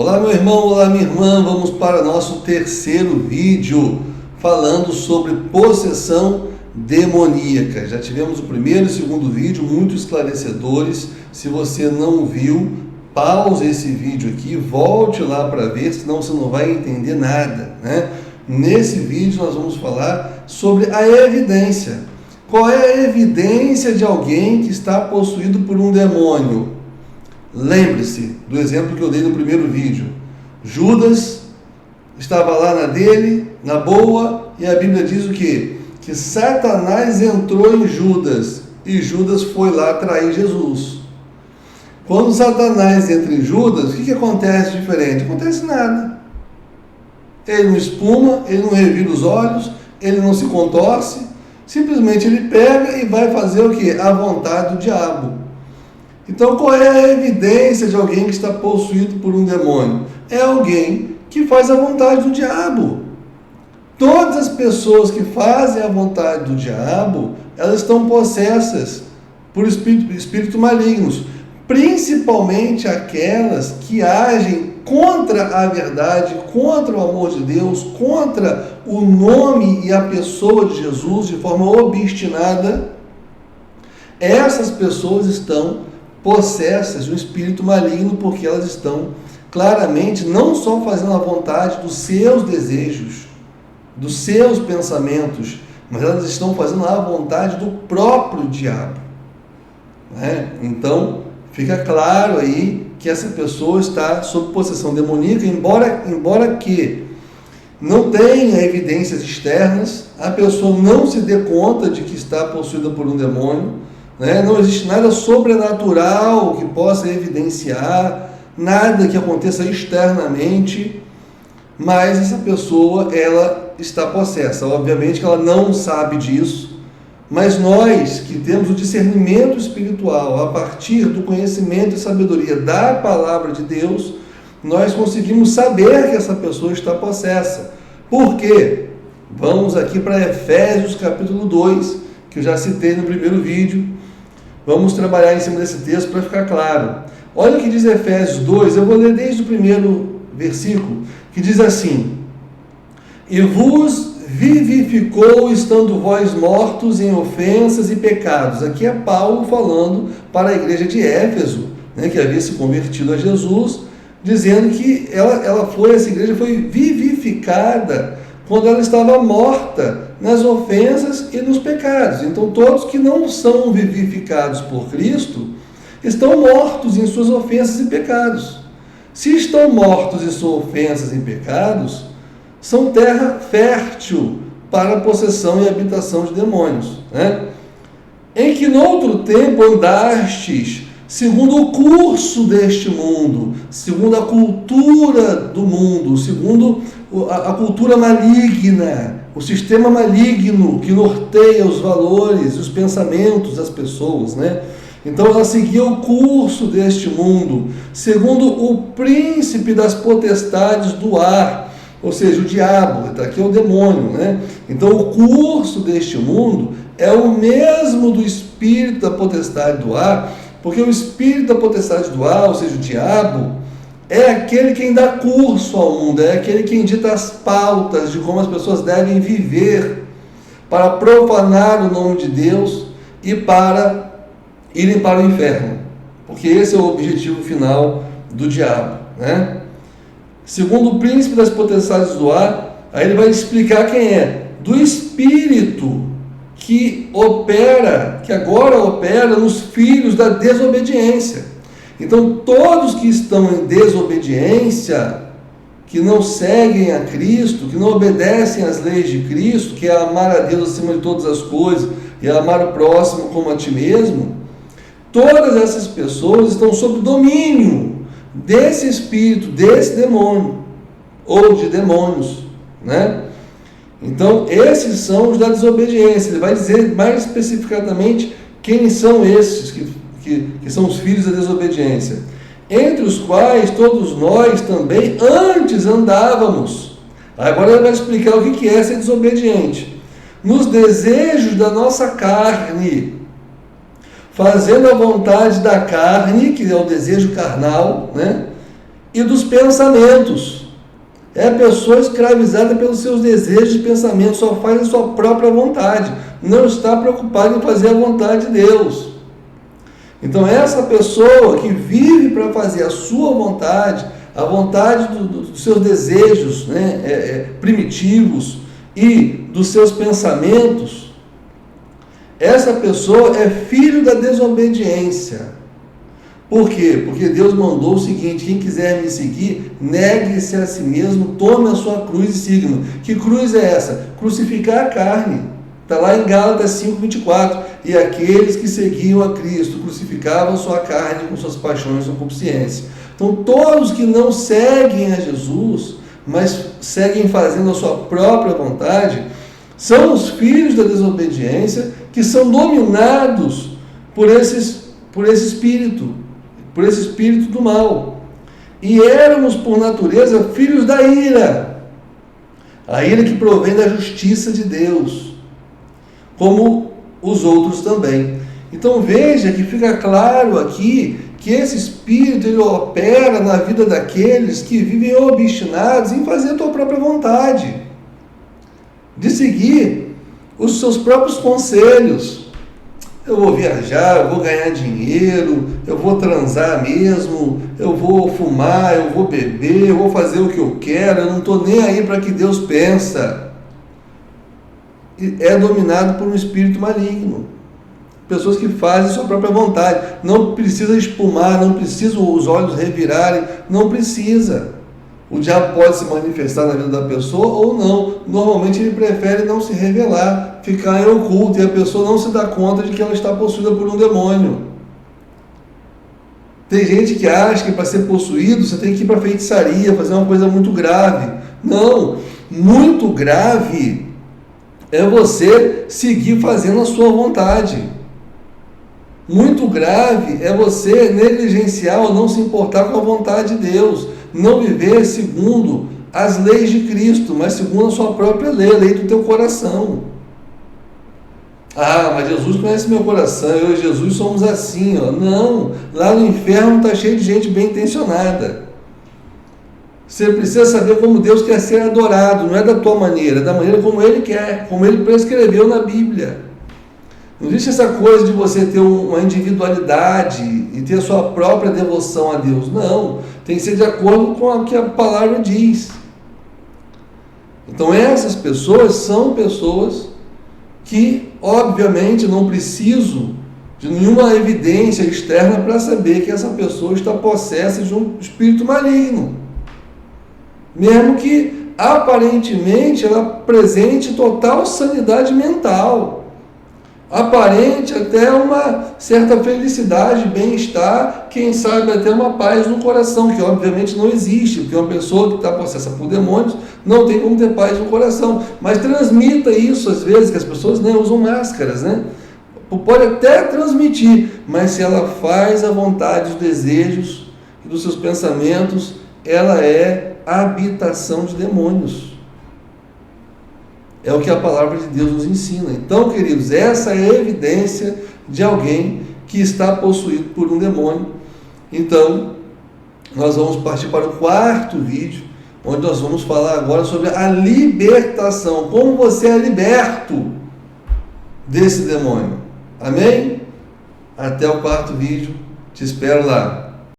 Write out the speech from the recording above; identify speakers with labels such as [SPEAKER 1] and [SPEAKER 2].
[SPEAKER 1] Olá meu irmão, olá minha irmã, vamos para o nosso terceiro vídeo falando sobre possessão demoníaca. Já tivemos o primeiro e o segundo vídeo muito esclarecedores. Se você não viu, pause esse vídeo aqui, volte lá para ver, senão você não vai entender nada, né? Nesse vídeo nós vamos falar sobre a evidência. Qual é a evidência de alguém que está possuído por um demônio? Lembre-se do exemplo que eu dei no primeiro vídeo. Judas estava lá na dele, na boa, e a Bíblia diz o quê? Que Satanás entrou em Judas e Judas foi lá trair Jesus. Quando Satanás entra em Judas, o que acontece diferente? Não acontece nada. Ele não espuma, ele não revira os olhos, ele não se contorce, simplesmente ele pega e vai fazer o quê? A vontade do diabo. Então, qual é a evidência de alguém que está possuído por um demônio? É alguém que faz a vontade do diabo. Todas as pessoas que fazem a vontade do diabo, elas estão possessas por espíritos malignos, principalmente aquelas que agem contra a verdade, contra o amor de Deus, contra o nome e a pessoa de Jesus de forma obstinada. Essas pessoas estão possessas de um espírito maligno, porque elas estão claramente não só fazendo a vontade dos seus desejos, dos seus pensamentos, mas elas estão fazendo a vontade do próprio diabo, né? Então fica claro aí que essa pessoa está sob possessão demoníaca, embora que não tenha evidências externas, a pessoa não se dê conta de que está possuída por um demônio, né? Não existe nada sobrenatural que possa evidenciar, nada que aconteça externamente, mas essa pessoa, ela está possessa. Obviamente que ela não sabe disso, mas nós que temos o discernimento espiritual a partir do conhecimento e sabedoria da palavra de Deus, nós conseguimos saber que essa pessoa está possessa. Por quê? Vamos aqui para Efésios capítulo 2, que eu já citei no primeiro vídeo. Vamos trabalhar em cima desse texto para ficar claro. Olha o que diz Efésios 2, eu vou ler desde o primeiro versículo, que diz assim: e vos vivificou, estando vós mortos em ofensas e pecados. Aqui é Paulo falando para a igreja de Éfeso, né, que havia se convertido a Jesus, dizendo que essa igreja foi vivificada quando ela estava morta nas ofensas e nos pecados. Então todos que não são vivificados por Cristo estão mortos em suas ofensas e pecados. Se estão mortos em suas ofensas e pecados, são terra fértil para a possessão e habitação de demônios, né? Em que noutro tempo andastes segundo o curso deste mundo, segundo a cultura do mundo, segundo a cultura maligna, o sistema maligno que norteia os valores, os pensamentos das pessoas, né? Então ela seguia o curso deste mundo, segundo o príncipe das potestades do ar, ou seja, o diabo, aqui é o demônio, né? Então o curso deste mundo é o mesmo do espírito da potestade do ar, porque o espírito da potestade do ar, ou seja, o diabo, é aquele quem dá curso ao mundo, é aquele quem dita as pautas de como as pessoas devem viver para profanar o nome de Deus e para irem para o inferno, porque esse é o objetivo final do diabo, né? Segundo o príncipe das potestades do ar, aí ele vai explicar quem é, do espírito que agora opera nos filhos da desobediência. Então todos que estão em desobediência, que não seguem a Cristo, que não obedecem às leis de Cristo, que é amar a Deus acima de todas as coisas e amar o próximo como a ti mesmo, todas essas pessoas estão sob domínio desse espírito, desse demônio, ou de demônios, né? Então, esses são os da desobediência. Ele vai dizer mais especificamente quem são esses que são os filhos da desobediência. Entre os quais todos nós também antes andávamos. Agora ele vai explicar o que é ser desobediente. Nos desejos da nossa carne, fazendo a vontade da carne, que é o desejo carnal, né? e dos pensamentos. É a pessoa escravizada pelos seus desejos e pensamentos, só faz a sua própria vontade, não está preocupada em fazer a vontade de Deus. Então essa pessoa que vive para fazer a sua vontade, a vontade dos seus desejos, né, primitivos e dos seus pensamentos, essa pessoa é filho da desobediência. Por quê? Porque Deus mandou o seguinte: quem quiser me seguir, negue-se a si mesmo, tome a sua cruz e siga-me. Que cruz é essa? Crucificar a carne. Está lá em Gálatas 5:24. E aqueles que seguiam a Cristo crucificavam sua carne com suas paixões e concupiscências. Então todos que não seguem a Jesus, mas seguem fazendo a sua própria vontade, são os filhos da desobediência, que são dominados por esse espírito do mal. E éramos por natureza filhos da ira, a ira que provém da justiça de Deus, como os outros também. Então veja que fica claro aqui que esse espírito ele opera na vida daqueles que vivem obstinados em fazer a tua própria vontade, de seguir os seus próprios conselhos. Eu vou viajar, eu vou ganhar dinheiro, eu vou transar mesmo, eu vou fumar, eu vou beber, eu vou fazer o que eu quero, eu não estou nem aí para que Deus pensa. É dominado por um espírito maligno. Pessoas que fazem a sua própria vontade. Não precisa espumar, não precisa os olhos revirarem, não precisa. O diabo pode se manifestar na vida da pessoa ou não. Normalmente ele prefere não se revelar, ficar em oculto, e a pessoa não se dá conta de que ela está possuída por um demônio. Tem gente que acha que para ser possuído você tem que ir para feitiçaria, fazer uma coisa muito grave. Não, muito grave é você seguir fazendo a sua vontade. Muito grave é você negligenciar ou não se importar com a vontade de Deus. Não viver segundo as leis de Cristo, mas segundo a sua própria lei, a lei do teu coração. Ah, mas Jesus conhece meu coração, eu e Jesus somos assim, ó. Não, lá no inferno está cheio de gente bem intencionada. Você precisa saber como Deus quer ser adorado, não é da tua maneira, é da maneira como Ele quer, como Ele prescreveu na Bíblia. Não existe essa coisa de você ter uma individualidade e ter a sua própria devoção a Deus. Não, tem que ser de acordo com o que a palavra diz. Então essas pessoas são pessoas que, obviamente, não precisam de nenhuma evidência externa para saber que essa pessoa está possessa de um espírito maligno. Mesmo que, aparentemente, ela apresente total sanidade mental. Aparente até uma certa felicidade, bem-estar, quem sabe até uma paz no coração, que obviamente não existe, porque uma pessoa que está possessa por demônios não tem como ter paz no coração. Mas transmita isso às vezes, que as pessoas usam máscaras, Pode até transmitir, mas se ela faz a vontade, os desejos e dos seus pensamentos, ela é a habitação de demônios. É o que a palavra de Deus nos ensina. Então, queridos, essa é a evidência de alguém que está possuído por um demônio. Então, nós vamos partir para o quarto vídeo, onde nós vamos falar agora sobre a libertação. Como você é liberto desse demônio. Amém? Até o quarto vídeo. Te espero lá.